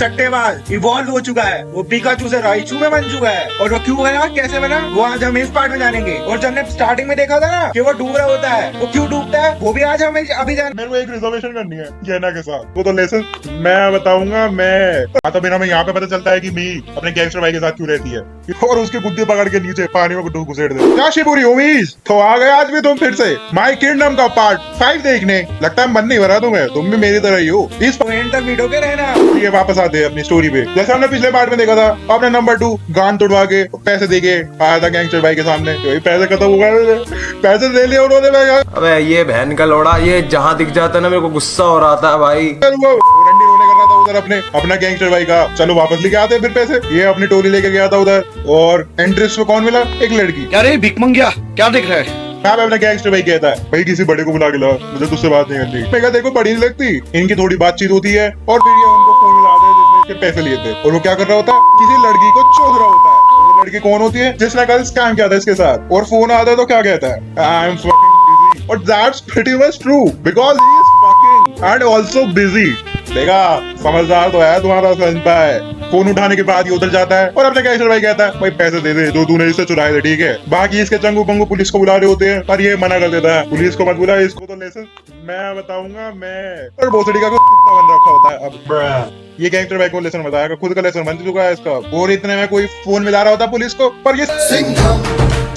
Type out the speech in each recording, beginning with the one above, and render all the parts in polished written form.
सट्टेबाज इवॉल्व हो चुका है, वो पिकाचू से राइचू में बन चुका है। और वो क्यों बना, कैसे बना, वो आज हम इस पार्ट में जानेंगे। और जब हमने स्टार्टिंग में देखा था ना कि वो डूब रहा होता है, वो क्यों डूबता है, वो भी आज हमें अभी जान। मेरे को एक रिजर्वेशन करनी है जैना के साथ, वो तो लेसन मैं बताऊंगा। मैं तो बिना में यहाँ पे पता चलता है कि मी अपने गैंगस्टर भाई के साथ क्यों रहती है, और उसके गुद्दे पकड़ के नीचे पानी में घुसेड़ दे। क्या शिवपुरी उम्मीद तो आ गए आज भी तुम फिर से माय किंगडम का पार्ट 5 देखने। लगता है मन नहीं भरा तुम्हें, तुम भी मेरी तरह ही हो। इस एंड तक वीडियो के रहना। ये वापस आते हैं अपनी स्टोरी पे। जैसे हमने पिछले पार्ट में देखा था, आपने नंबर 2 गान तोड़वा के पैसे दे के आया था गैंगस्टर भाई के सामने। पैसे खत्म हो गए, पैसे ले लिए उन्होंने। अबे ये बहन का लोड़ा, ये जहाँ दिख जाता है ना मेरे को गुस्सा हो रहा था भाई। वो रंडी रोने कर रहा था उधर अपना गैंगस्टर भाई का। चलो वापस लेके आते हैं फिर पैसे। ये अपनी टोली लेके गया था उधर, और एंट्रेंस में कौन मिला, एक लड़की। क्या रे भिख मंगिया, क्या दिख रहा है? अपना गैंगस्टर भाई कहता है भाई किसी बड़े को बुला के ला, मुझे तुझसे बात नहीं करनी। मैं कहता देखो बड़ी नहीं लगती, इनकी थोड़ी बातचीत होती है। और फिर ये उनको फोन मिलाते हैं जिसमें इसके पैसे लिए थे। और वो क्या कर रहा होता है, किसी लड़की को चोद रहा होता है। और वो लड़की कौन होती है, जिसने कल स्कैम किया था इसके साथ। और फोन आता है तो क्या कहता है, आई एम fucking busy। और that's pretty much true because he is fucking and also busy। देखा, समझदार तो है तुम्हारा समझता है। फोन उठाने के बाद ये उधर जाता है और अपने गैंगस्टर भाई कहता है भाई पैसे दे दे जो तूने इससे चुराए थे, ठीक है। बाकी इसके चंगू पंगू पुलिस को बुला रहे होते हैं, पर ये मना कर देता है, पुलिस को मत बुला, इसको तो लेसन मैं बताऊंगा मैं। और भोसड़ी का कुत्ता बन रखा होता है अब। ये गैंगस्टर भाई को लेसन बताया, खुद का लेसन बन चुका है इसका। और इतने में कोई फोन मिला रहा होता है पुलिस को, पर ये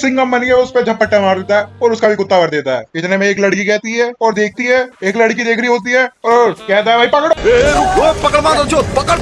सिंघम बन गया, उस पर झपट्टा मार देता है और उसका भी कुत्ता भर देता है। इतने में एक लड़की कहती है और देखती है, एक लड़की देख रही होती है और कहता है भाई पकड़ो, पकड़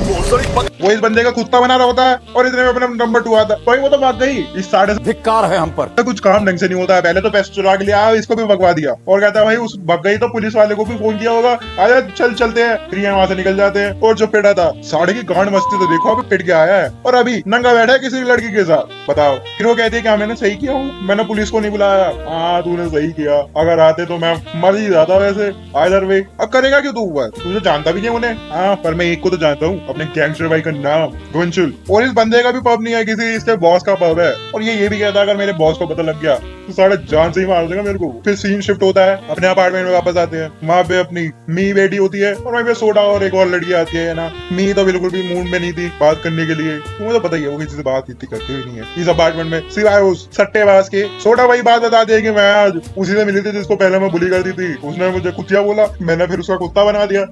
वो इस बंदे का कुत्ता बना रहा होता है। और इतने में अपना नंबर 2 आता है, भाई वो तो भाग गई। इस साढ़े धिक्कार है हम पर। कुछ काम ढंग से नहीं होता है, पहले तो पैसे चुरा के लिया, इसको भी भगवा दिया। और कहता है भाई उस भग गई तो पुलिस वाले को भी फोन किया होगा, आजा चल चलते हैं। फिर वहां से निकल जाते हैं। और जो पिटा था साढ़े की गांड मस्ती तो देखो, अभी पिट के आया है और अभी नंगा बैठा है किसी लड़की के साथ। बताओ, फिर वो कहती है क्या मैंने सही किया हूँ, मैंने पुलिस को नहीं बुलाया। हाँ तूने सही किया, अगर आते तो मैं मर ही जाता वैसे। आइदर वे अब करेगा क्यों तू, तुझे जानता भी नहीं उन्हें। हाँ पर मैं एक को तो जानता हूँ, अपने गैंगस्टर भाई का नाम गुंचुल। और इस बंदे का भी पब नहीं है, किसी इसके बॉस का पब है। और ये भी कहता है अगर मेरे बॉस को पता लग गया तो साढ़े जान से ही मार देगा मेरे को। फिर सीन शिफ्ट होता है, अपने अपार्टमेंट में वापस आते हैं। वहाँ पे अपनी मी बैठी होती है और वहीं पे सोडा और एक और लड़की आती है ना। मी तो बिल्कुल भी मूड में नहीं थी बात करने के लिए, तुम्हें तो पता ही है वो किसी से बात इतनी करती हुई नहीं है इस अपार्टमेंट में, सिवाय उस सट्टेबाज के। सोडा वही बात बताती है कि मैं आज उसी से मिली थी जिसको पहले मैं बुली करती थी, उसने मुझे कुतिया बोला, मैंने फिर उसका कुत्ता बना दिया।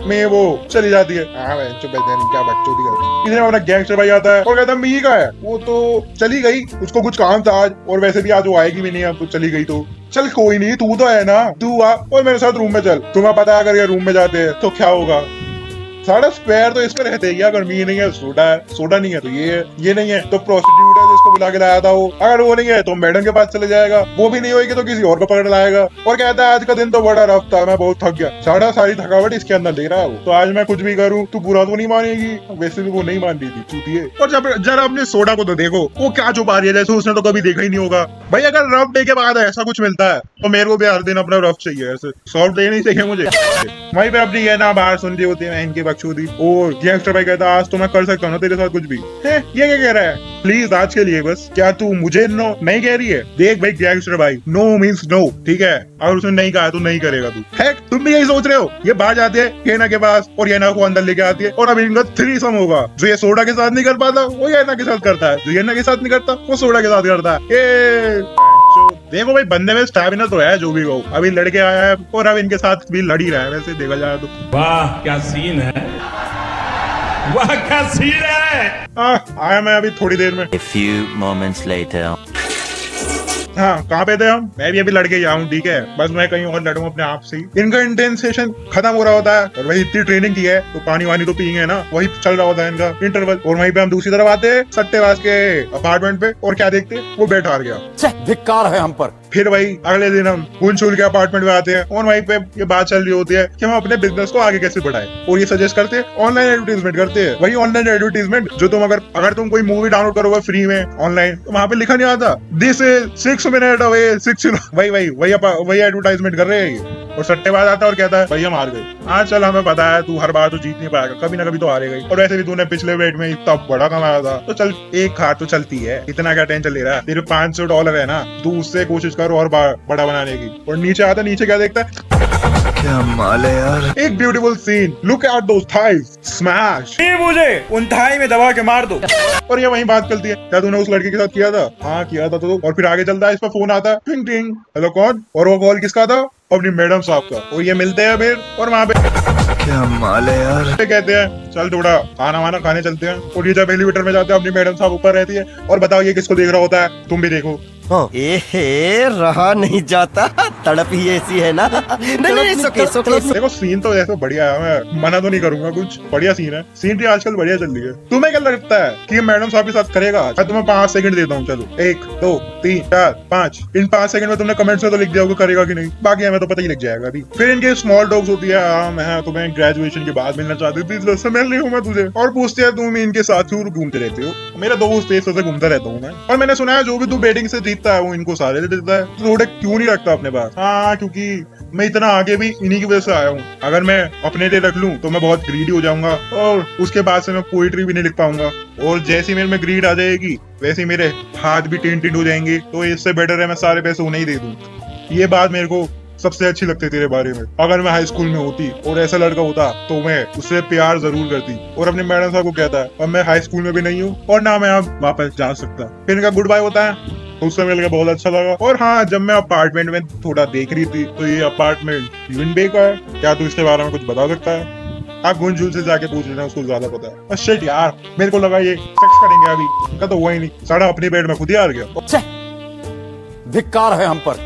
मैं वो चली जाती है। क्या बच्चों की इधर अपना गैंगस्टर भाई आता है और कहता है मी का है, वो तो चली गई, उसको कुछ काम था आज, और वैसे भी आज वो आएगी भी नहीं, अब तो चली गई तो चल कोई नहीं, तू तो है ना, तू आ और मेरे साथ रूम में चल। तुम्हें पता है अगर ये रूम में जाते हैं तो क्या होगा, सारा स्पेयर तो इसमें रहते हैं। अगर मी नहीं है सोडा है, सोडा नहीं है तो ये नहीं है तो प्रोस्टिट्यूट है जिसको बुला के लाया था वो। अगर वो नहीं है तो मैडम के पास चले जाएगा, वो भी नहीं होगी तो किसी और को पकड़ लाएगा। और कहता है आज का दिन तो बड़ा रफ था, मैं बहुत थक गया। सारी थकावट इसके अंदर ले रहा है वो, तो आज मैं कुछ भी करूँ तू बुरा तो नहीं मानेगी। वैसे भी वो नहीं मान रही थी चूतिए। और जरा अपने सोडा को तो देखो, वो क्या छुपा रही है, जैसे उसने तो कभी देखा ही नहीं होगा। भाई अगर रफ डे के बाद ऐसा कुछ मिलता है तो मेरे को भी हर दिन अपना रफ चाहिए, ऐसे सॉफ्ट डे नहीं चाहिए मुझे। वहीं पे अपनी ये ना बाहर सुन रही होती है इनकी बकचोदी। और गैंगस्टर भाई कहता आज तो मैं कर सकता हूँ ना तेरे साथ कुछ भी है। ये क्या कह रहा है, प्लीज आज के लिए बस, क्या तू मुझे नो नहीं कह रही है। देख भाई गैंगस्टर भाई, नो मीन्स नो, ठीक है। अगर उसने नहीं कहा तो नहीं करेगा तू है। तुम भी यही सोच रहे हो। ये बाहर जाते हैं येना के पास और येना को अंदर लेके आती है, और अब इनका थ्रीसम होगा। जो ये सोडा के साथ नहीं कर पाता वो येना के साथ करता है, जो येना के साथ नहीं करता वो सोडा के साथ करता है। देखो भाई बंदे में स्टैमिना तो है, जो भी हो अभी लड़के आया है और अब इनके साथ भी लड़ ही रहा है वैसे देखा जाए तो। वाह क्या सीन है, वाह क्या सीन है। आया मैं अभी थोड़ी देर में। A few moments later. हाँ कहाँ पे थे हम, मैं भी अभी लड़के ही आऊँ, ठीक है। बस मैं कहीं और लड़ूं अपने आप से ही। इनका इंटेंस सेशन खत्म हो रहा होता है और वही इतनी ट्रेनिंग की है तो पानी वानी तो पियेंगे ना, वही चल रहा होता है इनका इंटरवल। और वहीं पे हम दूसरी तरफ आते हैं सट्टेबाज के अपार्टमेंट पे, और क्या देखते हैं वो बेट हार गया। धिक्कार है हम पर। फिर वही अगले दिन हम गुंचुल के अपार्टमेंट में आते हैं और वहीं पे ये बात चल रही होती है कि हम अपने बिजनेस को आगे कैसे बढ़ाएं। और ये सजेस्ट करते हैं ऑनलाइन एडवर्टीजमेंट करते हैं। वही ऑनलाइन एडवर्टीजमेंट जो तुम अगर तुम कोई मूवी डाउनलोड करोगे फ्री में ऑनलाइन, तो वहाँ पे लिखा नहीं आता दिस इज 6 मिनट अवे, वही एडवर्टाइजमेंट कर रहे हैं ये। और सट्टेबाज आता है और कहता है भाई हम हार गए। हाँ चल हमें पता है तू हर बार तो जीत नहीं पाएगा, कभी ना कभी तो हारेगा ही, और वैसे भी तूने पिछले वेट में इतना बड़ा कमाया था तो चल एक हार तो चलती है, इतना क्या टेंशन ले रहा है। तेरे $500 है ना, तू उससे कोशिश कर और बड़ा बनाने की। और नीचे आता, नीचे क्या देखता है, क्या माल है यार। एक beautiful scene, look at those thighs, smash. नहीं मुझे उन थाई में दबा के मार दो। और ये वही बात चलती है, क्या तूने उस लड़की के साथ किया था? हाँ किया था। तो और फिर आगे चलता है, इस पर फोन आता है, टिंग टिंग, हेलो कौन? और वो कॉल किसका था? अपनी मैडम साहब का। और ये मिलते हैं फिर, और वहाँ पे क्या माल है यार। कहते हैं चल थोड़ा खाना वाना खाने चलते हैं। और ये जब एलिवेटर में जाते हैं, अपनी मैडम साहब ऊपर रहती है, और बताओ ये किसको देख रहा होता है? तुम भी देखो। एहे रहा नहीं जाता, तड़प ही ऐसी है ना। नहीं सोके देखो सीन तो ऐसे बढ़िया है, मैं मना तो नहीं करूंगा, कुछ बढ़िया सीन है। सीन भी आजकल बढ़िया चल रही है। तुम्हें क्या लगता है कि मैडम साहब के साथ करेगा? मैं तुम्हें 5 सेकंड देता हूँ, चलो 1 2 3 4 5। इन 5 सेकंड में तुमने कमेंट्स में तो लिख दिया होगा करेगा कि नहीं, बाकी हमें तो पता ही लग जाएगा अभी। फिर इनके स्मॉल टॉक्स होती है, हाँ मैं तुम्हें ग्रेजुएशन के बाद मिलना चाहती थी, इसलिए मिल रही हूँ मैं तुझे। और पूछते हैं तुम इनके साथ क्यों घूमते रहते हो? मेरा दोस्त है, से घूमता रहता हूँ मैं। और मैंने सुना है जो भी तू बेटिंग से जीतता है वो इनको सारे दे देता है, तो थोड़े क्यों नहीं रखता अपने पास? हाँ क्योंकि मैं इतना आगे भी इन्हीं की वजह से आया हूँ। अगर मैं अपने लिए रख लूं तो मैं बहुत ग्रीडी हो जाऊंगा, और उसके बाद से मैं पोइट्री भी नहीं लिख पाऊंगा। और जैसी मेरे में ग्रीड आ जाएगी वैसे मेरे हाथ भी टिन हो जाएंगे। तो इससे बेटर है मैं सारे पैसे उन्हें ही दे दूं। ये बात मेरे को सबसे अच्छी लगती तेरे बारे में। अगर मैं हाई स्कूल में होती और ऐसा लड़का होता तो मैं उससे प्यार जरूर करती। और अपने मैडम साहब को कहता है अब मैं हाई स्कूल में भी नहीं हूँ और ना मैं अब वापस जा सकता। फिर इनका गुड बाय होता है, तो उससे मिलकर बहुत अच्छा लगा। और हाँ, जब मैं अपार्टमेंट में थोड़ा देख रही थी तो ये अपार्टमेंट यून बे का है। क्या तू इसके बारे में कुछ बता सकता है? आप गुंजुल से जाके पूछ लेना, उसको ज्यादा पता है। शिट यार, मेरे को लगा ये सेक्स करेंगे अभी का, तो हुआ ही नहीं। सारा अपनी बेड में खुद ही हार गया। धिक्कार है हम पर।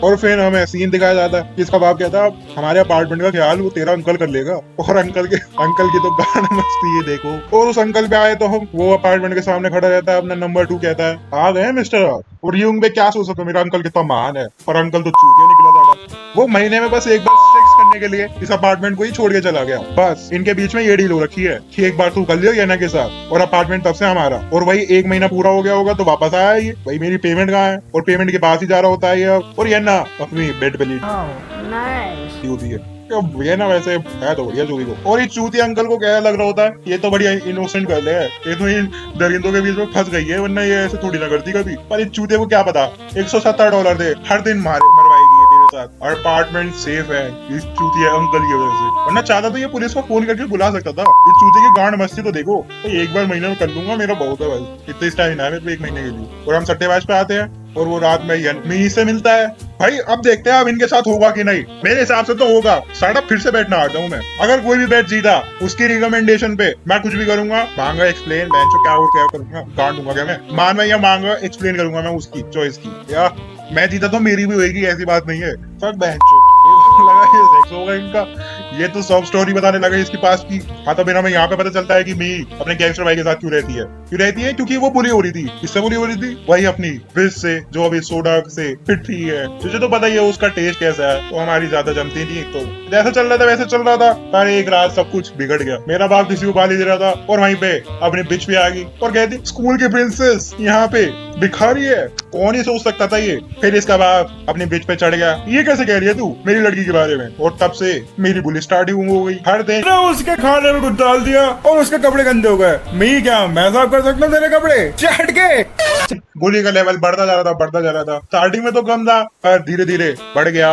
और फिर हमें सीन दिखाया जाता है, इसका बाप कहता है हमारे अपार्टमेंट का ख्याल वो तेरा अंकल कर लेगा। और अंकल की तो गान मस्ती है देखो। और उस अंकल पे आए तो हम, वो अपार्टमेंट के सामने खड़ा रहता है, अपना नंबर 2 कहता है आ गए मिस्टर। और यूं पे क्या सोच सकते मेरा अंकल कितना महान है, और अंकल तो चूतिया निकला था। वो महीने में बस एक बार सेक्स करने के लिए इस अपार्टमेंट को ही छोड़ के चला गया। बस इनके बीच में ये डील हो रखी है कि एक बार तू कर लियो येना के साथ, और अपार्टमेंट तब से हमारा। और वही 1 महीना पूरा हो गया होगा तो वापस आया ये, वही मेरी पेमेंट कहाँ है, और पेमेंट के पास ही जा रहा होता है ये। और ये ना अपनी बेड पे लेट होती है। ये ना वैसे है तो बढ़िया चूती को। और ये चूती अंकल को क्या लग रहा होता है ये तो बढ़िया इनोसेंट गर्ल है, ये तो इन दरिंदों के बीच में फंस गई है, वरना ये ऐसे थोड़ी ना करती कभी। पर इस चूते को क्या पता $170 दे, हर दिन मरवाएगी ये तेरे साथ। और अपार्टमेंट सेफ है इस चूती अंकल की वजह से, वरना चाहता तो ये पुलिस को फोन करके बुला सकता था। इस चूते की गांड मस्ती तो देखो। तो एक बार महीने में कर लूंगा, मेरा बहुत है भाई, इतना टाइम है मेरे को 1 महीने के लिए। और हम सट्टेबाज पे आते हैं, और वो रात में मी से मिलता है। भाई अब देखते हैं अब इनके साथ होगा कि नहीं। मेरे हिसाब से तो होगा। साइड फिर से बैठना आता हूँ मैं। अगर कोई भी बैट जीता उसकी रिकमेंडेशन पे मैं कुछ भी करूंगा, मांगा एक्सप्लेन, बेंचो क्या करूंगा, काट दूंगा क्या मैं, मान या मांगा एक्सप्लेन करूंगा मैं उसकी चॉइस की। या मैं जीता तो मेरी भी होगी, ऐसी बात नहीं है। सब बेंचो लगा ये सेक्स होगा इनका। ये तो सब स्टोरी बताने लगा इसके पास की। हाँ तो बिना में यहाँ पे पता चलता है कि मी अपने गैंगस्टर भाई के साथ क्यों रहती है क्योंकि वो बुली हो रही थी। किससे बुली हो रही थी? वही अपनी विज से, जो अभी सोडा से फिट रही है। तुझे तो पता ही है उसका टेस्ट कैसा है, तो हमारी ज्यादा जमती नहीं। तो जैसे चल रहा था वैसे चल रहा था, पर एक रात सब कुछ बिगड़ गया। मेरा बाप किसी को गाली दे रहा था और वहीं पे अपनी बिच भी आ गई और कहती स्कूल की प्रिंसेस यहाँ पे भिखारी है। कौन ही सोच सकता था ये। फिर इसका बाप अपनी बिच पे चढ़ गया, ये कैसे कह रही है तू मेरी लड़की के बारे में। और तब से मेरी बुली स्टार्टिंग हो गई। हर दिन उसके खाने में कुछ डाल दिया और उसके कपड़े गंदे हो गए। मैं क्या मैं साफ कर सकता हूँ तेरे कपड़े चढ़ के। बुली का लेवल बढ़ता जा रहा था। स्टार्टिंग में तो कम था, पर धीरे धीरे बढ़ गया।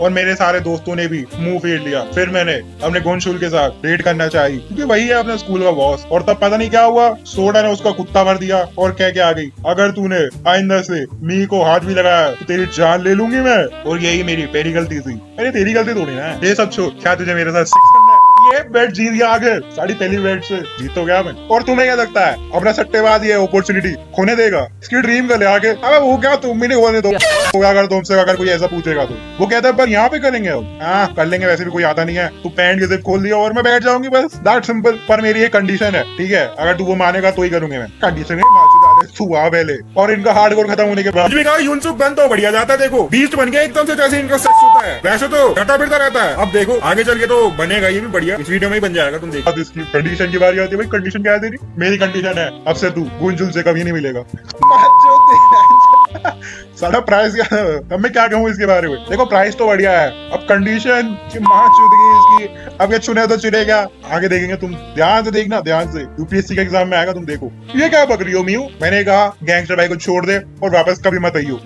और मेरे सारे दोस्तों ने भी मुंह फेर लिया। फिर मैंने अपने गुनशुल के साथ डेट करना चाहिए, क्योंकि वही है अपने स्कूल का बॉस। और तब पता नहीं क्या हुआ, सोडा ने उसका कुत्ता भर दिया और कह के आ गई अगर तूने आइंदा से मी को हाथ भी लगाया तो तेरी जान ले लूंगी मैं। और यही मेरी पहली गलती थी। अरे तेरी गलती थोड़ी ना है, ये सब छोड़, क्या तुझे मेरे साथ सेक्स करना है? ये बेट जीत गया आगे, साड़ी पहली बेट से जीत तो गया मैं। और तुम्हें क्या लगता है अपना सट्टेबाज ये अपॉर्चुनिटी खोने देगा? इसकी ड्रीम कर ले आगे। अबे वो क्या तुम भी नहीं खोने दो। अगर तुमसे अगर कोई ऐसा पूछेगा तो वो कहता है पर यहाँ पे करेंगे हम। हाँ कर लेंगे, वैसे भी कोई आता नहीं है। तू पैंट की जिप खोल दिया और मैं बैठ जाऊंगी, बस दैट सिंपल। पर मेरी ये कंडीशन है, ठीक है? अगर तू वो मानेगा तो ही करूंगे मैं। कंडीशन है तू आ पहले। और इनका हार्डकोर खत्म होने के बाद यूनसुक बन तो बढ़िया जाता है। देखो बीस्ट बन गया एकदम से, जैसे इनका सेक्स होता है वैसे तो घटा फिरता रहता है। अब देखो आगे चल के तो बनेगा ये भी बढ़िया, इस वीडियो में ही बन जाएगा। तुम देखो इसकी कंडीशन की बारी आती है। भाई कंडीशन क्या है तेरी? मेरी कंडीशन है अब से तू गुंजुल से कभी नहीं मिलेगा। सारा प्राइस अब मैं क्या कहूँ इसके बारे में। देखो प्राइस तो बढ़िया है, अब कंडीशन की मां चुदगी इसकी। अब ये चुने तो चुनेगा, आगे देखेंगे। तुम ध्यान से देखना, ध्यान से। यूपीएससी के एग्जाम में आएगा, तुम देखो। ये क्या पक रही हो मीयू? मैंने कहा गैंगस्टर भाई को छोड़ दे और वापस कभी मत आइयो।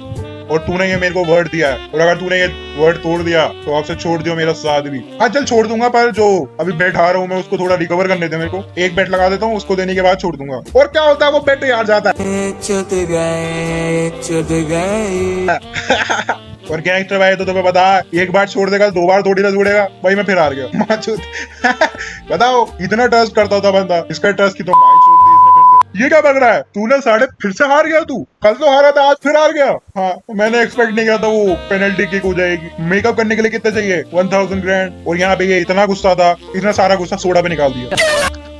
और तूने ये मेरे को वर्ड दिया है, और अगर तूने ये वर्ड तोड़ दिया तो आपसे छोड़ दियो मेरा साथ भी। हाँ चल छोड़ दूंगा, पर जो अभी बेट हारा हूँ मैं उसको थोड़ा रिकवर करने दे मेरे को। एक बेट लगा देता हूँ, उसको देने के बाद छोड़ दूंगा। और क्या होता है वो बेट यार जाता है। और गैंगस्टर भाई तो तुम्हें पता है, एक बार छोड़ देगा 2 बार थोड़ी ना छोड़ेगा भाई। मैं फिर हार गया बताओ, इतना ट्रस्ट करता था बंदा, इसका ट्रस्ट की तो माइक छोड़ दी इसने फिर से। ये क्या बग रहा है, तूने साढ़े फिर से हार गया। तू कल तो हारा था, आज फिर हार गया। हाँ मैंने एक्सपेक्ट नहीं किया था वो पेनल्टी किक हो जाएगी। मेकअप करने के लिए कितने चाहिए, 1000 ग्रैंड। और यहाँ पे ये इतना गुस्सा था, इतना सारा गुस्सा सोडा पे निकाल दिया।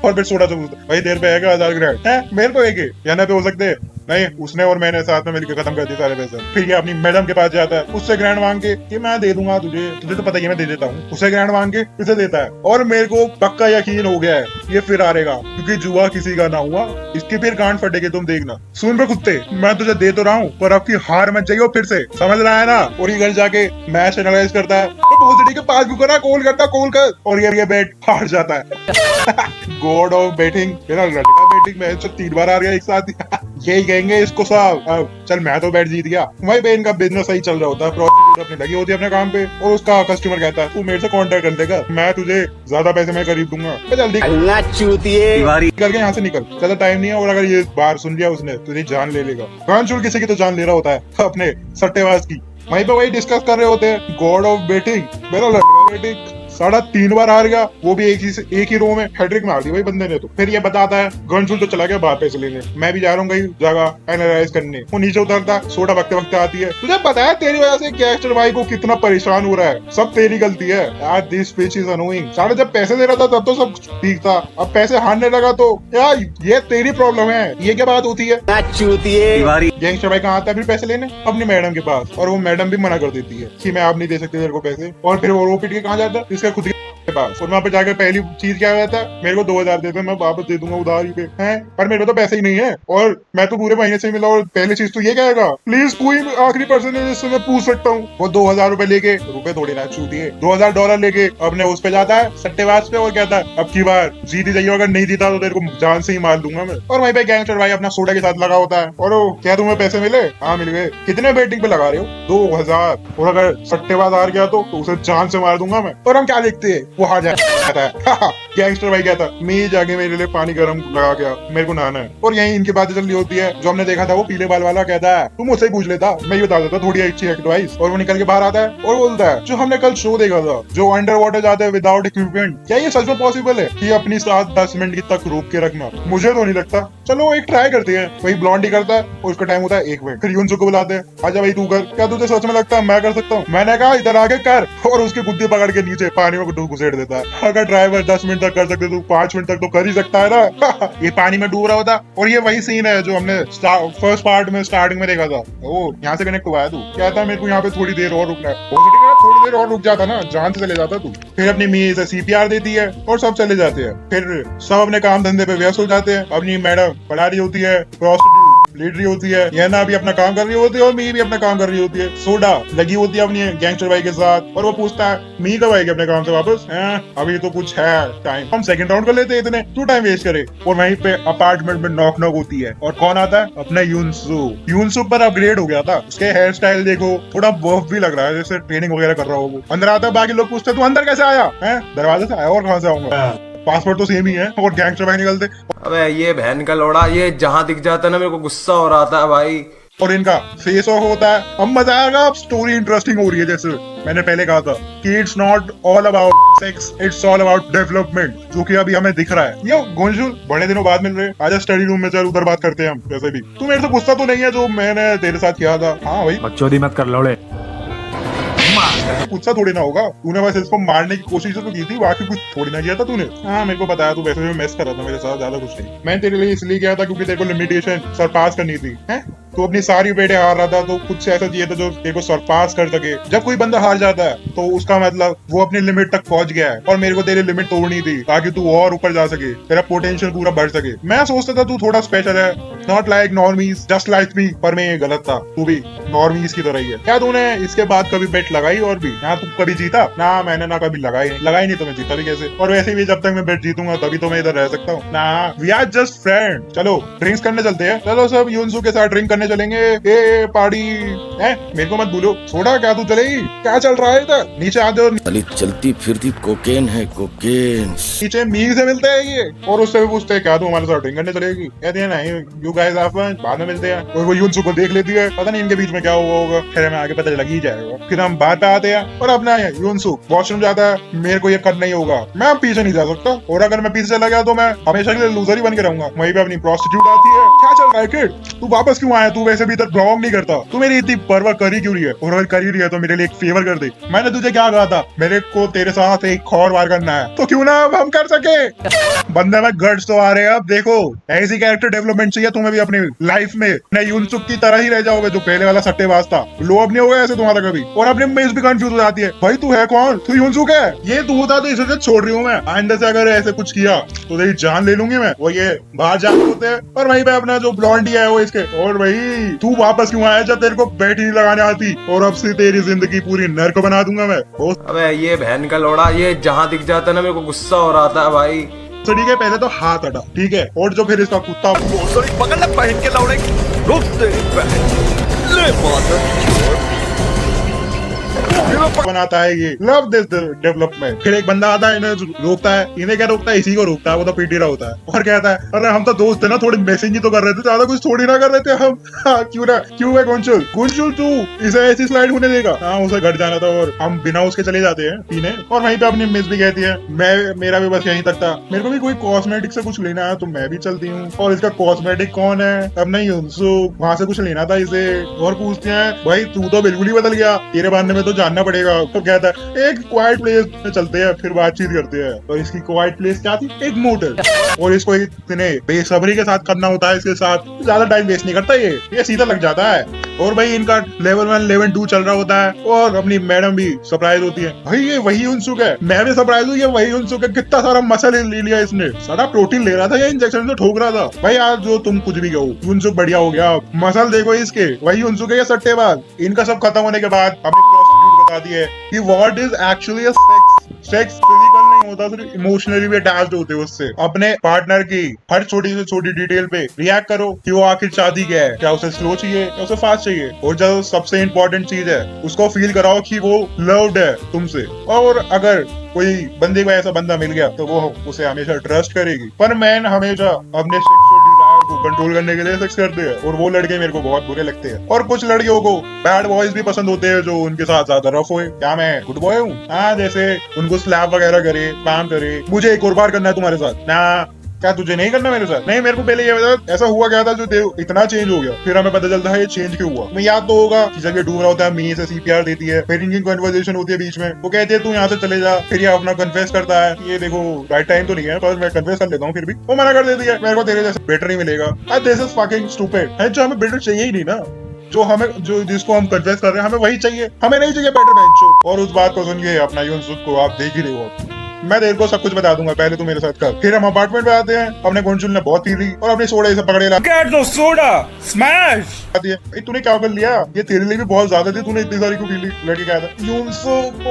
और फिर सोडा से पूछता भाई देर पे आएगा 1000 ग्रैंड है, मेरे को एक यहाँ पे हो सकते नहीं। उसने और मैंने साथ में मिलकर खत्म कर दिए सारे पैसे। फिर ये अपनी मैडम के पास जाता है, उससे ग्रैंड मांग के कि मैं दे दूंगा तुझे तो पता ही है मैं दे देता हूँ। उससे ग्रैंड मांग के इसे देता है, और मेरे को पक्का यकीन हो गया है ये फिर हारेगा, क्योंकि जुआ किसी का ना हुआ, इसकी फिर गांड फटेगी। तुम देखना। सुन पे कुत्ते, मैं तुझे दे तो रहा हूँ, पर आपकी हार मत जाइए फिर से, समझ रहा है ना। और ये घर जाके मैच एनालाइज करता है, पॉजिटिव के पास भी करा, कॉल करता, कॉल कर, और ये बैट हार जाता है। गॉड ऑफ बैटिंग, मेरा लड़का बैटिंग मैच 3 बार हार गया एक साथ। यही कहेंगे इसको साहब। अब चल मैं तो बैट जीत गया, वही पे इनका बिजनेस सही चल रहा होता है, प्रॉफिट अपनी लगी होती है अपने काम पे, और उसका कस्टमर कहता है तू मेरे से कांटेक्ट कर देगा, मैं तुझे ज्यादा पैसे मैं खरीद दूंगा। जल्दी करके यहाँ से निकल, ज्यादा टाइम नहीं है। और अगर ये बार सुन लिया उसने, तुझे जान ले लेगा। कान छोड़ किसी की तो जान ले रहा होता है अपने सट्टेबाज की। वहीं पे वही डिस्कस कर रहे होते हैं, गॉड ऑफ बैटिंग, मेरा लड़का बैटिंग 3.5 बार हार गया, वो भी एक ही रो में हैट्रिक मार दी भाई बंदे ने। तो फिर ये बताता है गनशुल तो चला गया बाहर पैसे लेने, मैं भी जा रहा हूँ कहीं जगह एनालाइज करने। वो नीचे उतरता, सोडा वक्त वक्त आती है, तुझे पता है तेरी वजह से गैंगस्टर भाई को कितना परेशान हो रहा है, सब तेरी गलती है यार, दिस पिच इज अनोइंग। साढ़े जब पैसे दे रहा था तब तो सब ठीक था, अब पैसे हारने लगा तो यार ये तेरी प्रॉब्लम है। ये क्या बात होती है। गैंगस्टर भाई कहाँ आता है फिर पैसे लेने, अपनी मैडम के पास, और वो मैडम भी मना कर देती है कि मैं आप नहीं दे सकती तेरे को पैसे। और फिर वो पिट के कहाँ जाता है, इसका खुद के पास। और वहाँ पे जाकर पहली चीज क्या रहता है, मेरे को 2000 दे दो, मैं वापस दे दूंगा उधारी पे हैं, पर मेरे को तो पैसे ही नहीं है, और मैं तो पूरे महीने से मिला। और पहली चीज तो ये कहेगा प्लीज कोई आखिरी पर्सन है जिससे मैं पूछ सकता हूँ। वो 2000 रुपए लेके, रुपए थोड़ी ना छूती है, $2000 लेके अपने उस पे जाता है सट्टेबाज पे, और कहता है अब की बार जीत ही जाइए, अगर नहीं जीता तो तेरे को जान से ही मार दूंगा मैं। और वहीं पे गैंगस्टर भाई अपना सोडा के साथ लगा होता है, और क्या तुम्हें पैसे मिले, हाँ मिल गए, कितने बेटिंग पे लगा रहे हो, 2000, और अगर सट्टेबाज हार गया तो उसे जान से मार दूंगा मैं। और हम क्या देखते हैं, वो हार जाता है। गैंगस्टर भाई कहता मैं जाके मेरे लिए पानी गर्म लगा गया, मेरे को नहाना है। और यही इनकी बातें चल रही होती है। जो हमने देखा था वो पीले बाल वाला कहता है तुम मुझसे ही पूछ लेता, मैं ये बता देता थोड़ी अच्छी एडवाइस। और वो निकल के बाहर आता है और बोलता है जो हमने कल शो देखा था, जो अंडर वाटर जाते हैं विदाउट इक्विपमेंट, क्या ये सच में पॉसिबल है कि अपनी साथ 10 मिनट तक रोक के रखना? मुझे तो नहीं लगता, चलो एक ट्राई करते हैं। वही ब्लॉन्डी करता है और उसका टाइम होता है 1 मिनट। फिर यूनसू को बुलाते हैं, आजा भाई तू कर, क्या तुझे सच में लगता है मैं कर सकता हूँ? मैंने कहा इधर आके कर, और उसकी गुद्दी पकड़ के नीचे पानी में घुसेड़ देता है। अगर ड्राइवर 10 मिनट तक कर सकते तो 5 मिनट तक तो कर ही सकता है ना। ये पानी में डूब रहा होता। और ये वही सीन है जो हमने फर्स्ट पार्ट में स्टार्टिंग में देखा था। ओ यहाँ से कनेक्ट हुआ है तू, कहता है मेरे को यहाँ पे थोड़ी देर और रुकना है। थोड़ी देर और रुक जाता ना, जान से चले जाता तू। फिर अपनी मीज CPR देती है और सब चले जाते हैं। फिर सब अपने काम धंधे पे व्यस्त हो जाते हैं। अपनी मैडम पढ़ा रही होती है, लीड रही होती है, ये ना भी अपना काम कर रही होती है, और मी भी अपना काम कर रही होती है। सोडा लगी होती है अपनी गैंगस्टर भाई के साथ, और वो पूछता है मी कब आएगी अपने काम से वापस? अभी तो कुछ है टाइम, हम सेकंड राउंड कर लेते हैं, इतने तू टाइम वेस्ट करे। और वहीं पे अपार्टमेंट में नॉक नॉक होती है, और कौन आता है? अपना यूनसू पर अपग्रेड हो गया था। उसके हेयर स्टाइल देखो, थोड़ा बफ भी लग रहा है, जैसे ट्रेनिंग वगैरह कर रहा हो। वो अंदर आता है, बाकी लोग पूछते तू अंदर कैसे आया है? दरवाजे से आया, और कहाँ से आऊंगा? पासपोर्ट तो सेम ही है। और गैंगस्टर भाई निकलते, अबे ये बहन का लोड़ा, ये जहाँ दिख जाता है ना मेरे को गुस्सा हो रहा था भाई। और इनका फेस ऑफ होता है। अब मजा आएगा, अब स्टोरी इंटरेस्टिंग हो रही है। जैसे मैंने पहले कहा था कि it's not all about sex, it's all about development, जो कि अभी हमें दिख रहा है। ये गोंजुल बड़े दिनों बाद मिल रहे हैं, आजा स्टडी रूम में चल, उधर बात करते हैं हम। वैसे भी तू मेरे से गुस्सा तो नहीं है जो मैंने तेरे साथ किया था? हाँ भाई बकचोदी मत कर लौड़े, गुस्सा थोड़ी ना होगा, तूने बस इसको मारने की कोशिश तो की थी, बाकी कुछ थोड़ी ना किया था तूने। हाँ मेरे को पता है, तू वैसे भी मेस कर रहा था मेरे साथ, ज्यादा कुछ नहीं। मैं तेरे लिए इसलिए किया था क्योंकि तेरे को लिमिटेशन सरपास करनी थी। हैं तो अपनी सारी बेटे हार रहा था, तो कुछ ऐसा चाहिए था जो तेरे को सरपास कर सके। जब कोई बंदा हार जाता है तो उसका मतलब वो अपनी लिमिट तक पहुंच गया है, और मेरे को तेरी लिमिट तोड़नी थी ताकि तू और ऊपर जा सके, तेरा पोटेंशियल पूरा बढ़ सके। मैं सोचता था तू थोड़ा स्पेशल है, not like normies, just like me, पर मैं ये गलत था, तू भी नॉर्मीज की तरह ही है। क्या तूने इसके बाद कभी बेट लगाई? और भी यहाँ तू कभी जीता? ना मैंने ना कभी लगाई नहीं तो मैं जीता भी कैसे? और वैसे भी जब तक मैं बेट जीतूंगा तभी तो मैं इधर रह सकता हूँ ना। We are just friend. चलो ड्रिंक्स करने चलते हैं, चलो सब यूनसू के साथ ड्रिंक करने करने चलेंगे, ए पार्टी है, मेरे को मत भूलो। सोडा क्या तू चलेगी? क्या चल रहा है इधर? नीचे आ जाओ, साली चलती फिरती कोकेन है, कोकेन। नीचे मीर से मिलते हैं ये, और उससे भी पूछते हैं क्या तू हमारे साथ ड्रिंक करने चलेगी? कहते हैं नहीं, यू गाइस हैव फन, बाद में मिलते हैं। और वो यूनसू को देख लेती है, पता नहीं इनके बीच में क्या हुआ होगा, फिर हमें आगे पता लग ही जाएगा। फिर हम बात पे आते हैं और अपना यूनसू वॉशरूम जाता है, मेरे को ये करना ही होगा, मैं पीछे नहीं जा सकता, और अगर मैं पीछे चला गया तो मैं हमेशा के लिए लूजर ही बन के रहूंगा। वहीं पे अपनी प्रोस्टिट्यूट आती है, क्या चल रहा है किड, तू वापस क्यों आया? तू वैसे भी इधर ब्लॉग नहीं करता, तू मेरी इतनी परवाह करी क्यों रही है? और अगर करी रही है तो मेरे लिए एक फेवर कर दे। मैंने तुझे क्या कहा था, मेरे को तेरे साथ एक और बार करना है, तो क्यों ना अब हम कर सके। बंदे में गट्स तो आ रहे हैं। अब देखो ऐसी कैरेक्टर डेवलपमेंट चाहिए तुम्हें भी अपनी लाइफ में, नहीं यूनसुक की तरह ही रह जाओगे जो पहले वाला सट्टेबाज था। लो अब नहीं होगा ऐसे तुम्हारा कभी। और अपनी मिस भी कंफ्यूज हो जाती है, भाई तू है कौन? तू यूनसुक है? ये तू होता तो इसे छोड़ रही हूँ मैं, आइंदा से अगर ऐसे कुछ किया तो तेरी जान ले लूंगी मैं। वो ये बाहर जाते होते हैं और वहीं पे अपना जो ब्लॉन्डी है वो इसके, और भाई तू वापस क्यों आया जब तेरे को बैटरी नहीं लगाने आती? और अब से तेरी जिंदगी पूरी नर्क बना दूंगा मैं। अबे ये बहन का लोड़ा, ये जहाँ दिख जाता ना मेरे को गुस्सा हो रहा था भाई। तो ठीक है, पहले तो हाथ हटा, ठीक है, और जो फिर इसका कुत्ता पकड़ ले बहन के लौड़े, रुक तेरी बहन, ले माता बनाता है ये। Love this development. फिर एक बंदा आता है, इन्हें रोकता है, इन्हें क्या रोकता है, इसी को रोकता है, वो तो पीटी रहा होता है और कहता है अरे हम तो दोस्त है ना, थोड़ी मैसेज ही तो कर रहे थे, ज्यादा कुछ थोड़ी ना कर रहे थे हम। हाँ, क्यों ना, क्यों है गुंचुल? गुंचुल तू इसे ऐसी स्लाइड होने देगा? हाँ, उसे घर जाना था और हम बिना उसके चले जाते हैं पीने। और वहीं पे अपनी मिस भी कहती है मेरा भी बस यहीं तक था, मेरे को भी कोई कॉस्मेटिक से कुछ लेना है तो मैं भी चलती हूँ। और इसका कॉस्मेटिक कौन है? अब नहीं यूनसुक, वहां से कुछ लेना था इसे। और पूछते हैं भाई तू तो बिल्कुल ही बदल गया, तेरे बारे में तो जानना पड़ेगा। तो कहता है एक क्वाइट प्लेस में चलते हैं, फिर बातचीत करते हैं। और इसकी क्वाइट प्लेस क्या थी? एक मोटर। और इसको इतने बेसब्री के साथ करना होता है, इसके साथ ज्यादा टाइम वेस्ट नहीं करता ये सीधा लग जाता है। और भाई इनका लेवल 1 लेवल 2 चल रहा होता है और अपनी मैडम भी सरप्राइज होती है, भाई ये वही यूनसुक है। मैं भी सरप्राइज हूँ, ये वही यूनसुक है। कितना सारा मसल ले लिया इसने, सारा प्रोटीन ले रहा था या इंजेक्शन से ठोक रहा था। भाई आज जो तुम कुछ भी कहो, यूनसुक बढ़िया हो गया। मसल देखो इसके, वही यूनसुक है या सट्टेबाज। इनका सब खत्म होने के बाद हमें बताती है कि what is actually a sex physical नहीं होता, सिर्फ इमोशनली भी अटैच्ड होते हो उससे। अपने पार्टनर की हर छोटी से छोटी डिटेल पे रिएक्ट करो कि वो आखिर चाहती क्या है, क्या उसे स्लो चाहिए या उसे फास्ट चाहिए। और जो सबसे इम्पोर्टेंट चीज है, उसको फील कराओ कि वो लव्ड है तुमसे। और अगर कोई बंदे को ऐसा बंदा मिल गया तो वो उसे हमेशा ट्रस्ट करेगी। पर मैन हमेशा अपने सेक्सुअल डिजायर को कंट्रोल करने के लिए सेक्स करते हैं, और वो लड़के मेरे को बहुत बुरे लगते हैं। और कुछ लड़कियों को बैड बॉयज भी पसंद होते हैं जो उनके साथ ज्यादा रफ होए। क्या मैं गुड बॉय हूँ? हाँ, जैसे उनको स्लैप वगैरह करे, काम करे। मुझे एक और बार करना है तुम्हारे साथ ना, क्या तुझे नहीं करना मेरे साथ? नहीं, मेरे को पहले ये बता ऐसा हुआ क्या था जो इतना चेंज हो गया? फिर हमें पता चलता है ये चेंज क्यों हुआ। मैं याद तो होगा कि जब ये डूब रहा होता है, मी से सीपीआर देती है, फिर इनकी कन्वर्सेशन होती है बीच में। वो कहती है तू यहाँ से चले जा, फिर ये अपना कन्फेस करता है, ये देखो राइट टाइम तो नहीं है पर मैं कन्फेस कर लेता हूँ। फिर भी वो मना कर देती है, मेरे को तेरे जैसे बेटर नहीं मिलेगा। दिस इज फकिंग स्टूपिड है। जो हमें बेटर चाहिए ही नहीं ना, जो हमें जो जिसको हम कन्फेस कर रहे हैं हमें वही चाहिए, हमें नहीं चाहिए बेटर बेंचो। और उस बात को सुन के अपना यूनसुक को आप देख ही रहे हो। मैं तेरे को सब कुछ बता दूंगा, पहले तू मेरे साथ कर। फिर हम अपार्टमेंट पे आते हैं, अपने गुंचुल ने बहुत पी ली और अपनी सोडा इसे पकड़े ला Get the soda, smash! तूने क्या कर लिया? ये तेरे लिए भी बहुत ज्यादा थी, तूने इतनी सारी क्यों पी ली? लड़की क्या था, यूनसुक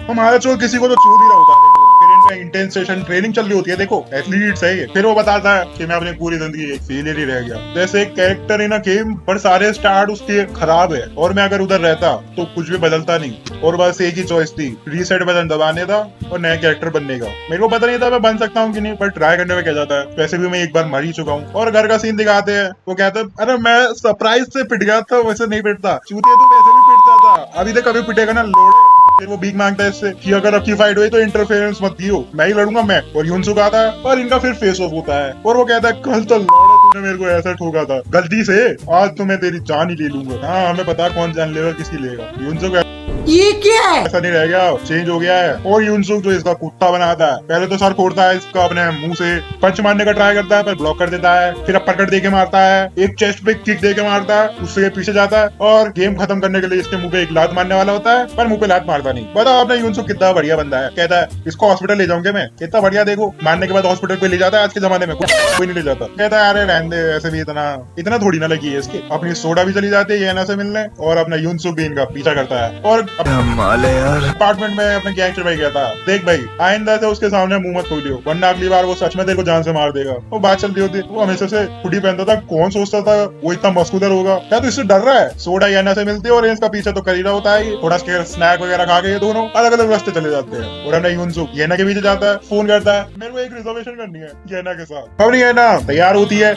हमारा चोर किसी को तो चोर ही रहा होता है। फिर इनका इंटेंस सेशन ट्रेनिंग चल रही होती है, देखो एथलीट्स है ये। फिर वो बताता है कि मैं अपनी पूरी जिंदगी एक फेलियर ही रह गया, जैसे एक कैरेक्टर इन अ गेम पर सारे स्टार्ट उसके खराब है और मैं अगर उधर रहता तो कुछ भी बदलता नहीं। और बस एक ही चॉइस थी, रीसेट बटन दबाने का और नया कैरेक्टर बनने का। मेरे को पता नहीं था मैं बन सकता हूँ कि नहीं, पर ट्राई करने में क्या जाता है। वैसे भी मैं एक बार मर ही चुका हूँ। और घर का सीन दिखाते हैं, वो कहता है अरे मैं सरप्राइज से पिट गया था, वैसे नहीं पिटता चूतिया, तू वैसे भी पिटता था, अभी तक कभी पिटेगा ना लोड़े। फिर वो भीख मांगता है इससे कि अगर आपकी फाइट हुई तो इंटरफेरेंस मत दियो, मैं ही लड़ूंगा मैं। और यूनसुक आता है और इनका फिर फेस ऑफ होता है और वो कहता है कल तो लौड़े तूने मेरे को ऐसा ठोका था गलती से, आज तो मैं तेरी जान ही ले लूंगा। हाँ, हमें पता कौन जान लेगा किसकी लेगा। यूनसुक ये क्या है? ऐसा नहीं रह गया, चेंज हो गया है। और यूनसुक जो इसका कुत्ता बनाता है, पहले तो सर फोड़ता है इसका, अपने मुंह से पंच मारने का ट्राई करता है पर ब्लॉक कर देता है। फिर अपरकट दे के मारता है, एक चेस्ट पे किक दे के मारता है, उससे पीछे जाता है और गेम खत्म करने के लिए इसके मुंह पे एक लात मारने वाला होता है पर मुंह पे लात मारता नहीं। बताओ आपने यूनसुक कितना बढ़िया बंदा है। कहता है इसको हॉस्पिटल ले जाऊंगे मैं, कितना बढ़िया। देखो मारने के बाद हॉस्पिटल कोई ले जाता है, आज के जमाने में कोई नहीं ले जाता। कहता है अरे रहने दे, ऐसे भी इतना थोड़ी ना लगी है इसके। अपनी सोडा भी चली जाती है ये ना से मिलने और अपना यूनसुक भी इनका पीछा करता है। और यार। अपार्टमेंट में अपने गैंगस्टर भाई गया था, देख भाई आइंदा से उसके सामने मुंह मत खोलियो, वरना अगली बार वो सच में तेरे को जान से मार देगा। वो बात चलती होती, वो हमेशा से हुडी पहनता था, कौन सोचता था वो इतना मस्कुलर होगा। क्या तू इससे डर रहा है? सोडा याना से मिलती है और इसका पीछे तो कर ही रहा होता है, थोड़ा स्नैक वगैरह खा के ये दोनों अलग अलग रास्ते चले जाते हैं। और हमने यूनसु येना के पीछे जाता है, फोन करता है, मेरे को एक रिजर्वेशन करनी है येना के साथ। अब नहीं येना तैयार होती है,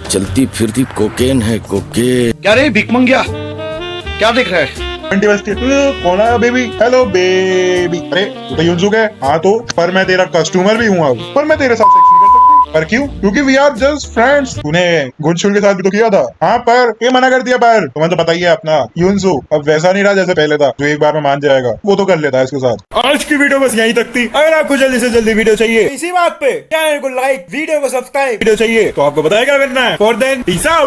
चलती फिरती कोकेन है कोकेन। क्या रे भिख मंगिया, क्या देख रहा है? कौन है बेबी? Hello baby. अरे तू तो यूनसुक है। हाँ तो पर मैं तेरा कस्टमर भी हूँ अब, पर मैं तेरे साथ सेक्स नहीं कर सकती। पर क्यों? क्योंकि वी आर जस्ट फ्रेंड्स। तूने गुडशुल के साथ भी तो किया था। हाँ पर ये मना कर दिया। पर तुम्हें तो पता ही है अपना यूनसु अब वैसा नहीं रहा जैसे पहले था, जो एक बार में मान जाएगा वो तो कर लेता है इसके साथ। आज की वीडियो बस यहीं तक थी। अगर आपको जल्दी से जल्दी वीडियो चाहिए इसी बात पे चैनल को लाइक, वीडियो को सब्सक्राइब, वीडियो चाहिए तो आपको बताया क्या करना है। For then peace out.